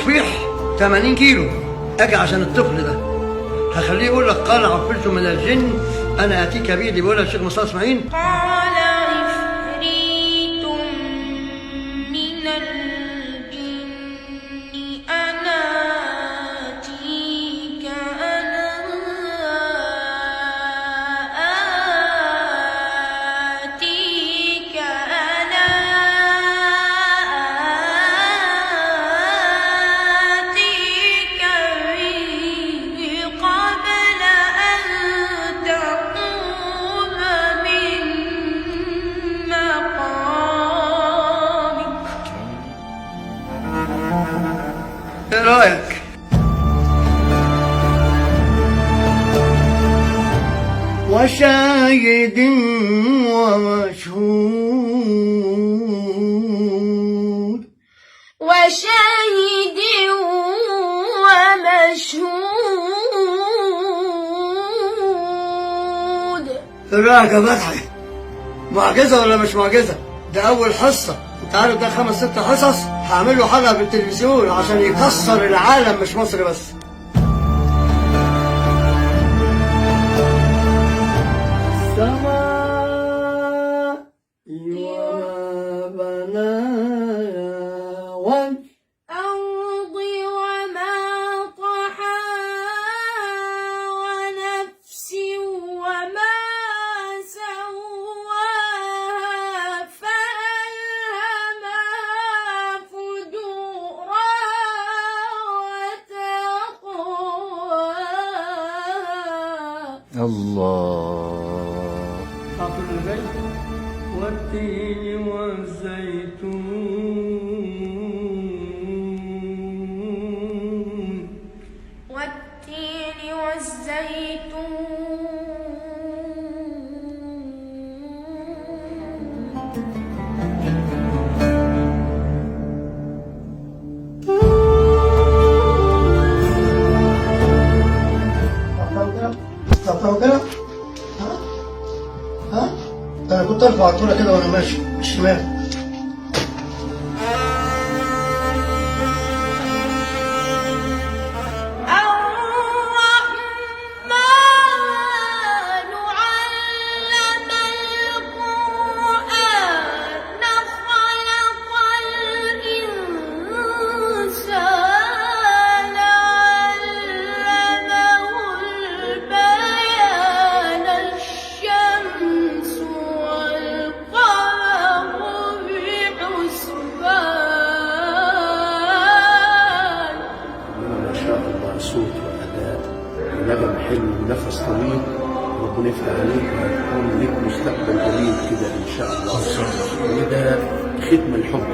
تصبيح 80 كيلو، اجي عشان الطفل ده هخليه يقول لك قال عفرت من الجن انا اتيك به، اللي بيقولها الشيخ مصطفى اسماعيل. قال عفريت من الجن انا اتيك به قبل أن تقوم من مقامك. ايه رايك؟ وشاهد ومشهود، وشاهد ومشهود. ايه رايك يا فتحي؟ معجزه ولا مش معجزه؟ ده اول حصه، انت عارف ده 5 6 حصص هعمل له حلقه بالتلفزيون عشان يكسر العالم مش مصر بس. السماء وما بناها والأرض وما طحاها ونفس وما سواها فألهمها فجورها وتقواها. الله. حافظ البيت والتين والزيتون، والتين والزيتون. طب كده ها ده انا كنت ارفع الطولة كده وانا ماشي الشمال. الرحمن علم القرآن خلق الإنسان علمه البيان. الشمس والقمر بحسبان. ما شاء الله، صوت وأداء ونغم حلو ونفس طويل. ربنا يفتح عليك وهتكون لك مستقبل جميل كده إن شاء الله. وده ختم الحب.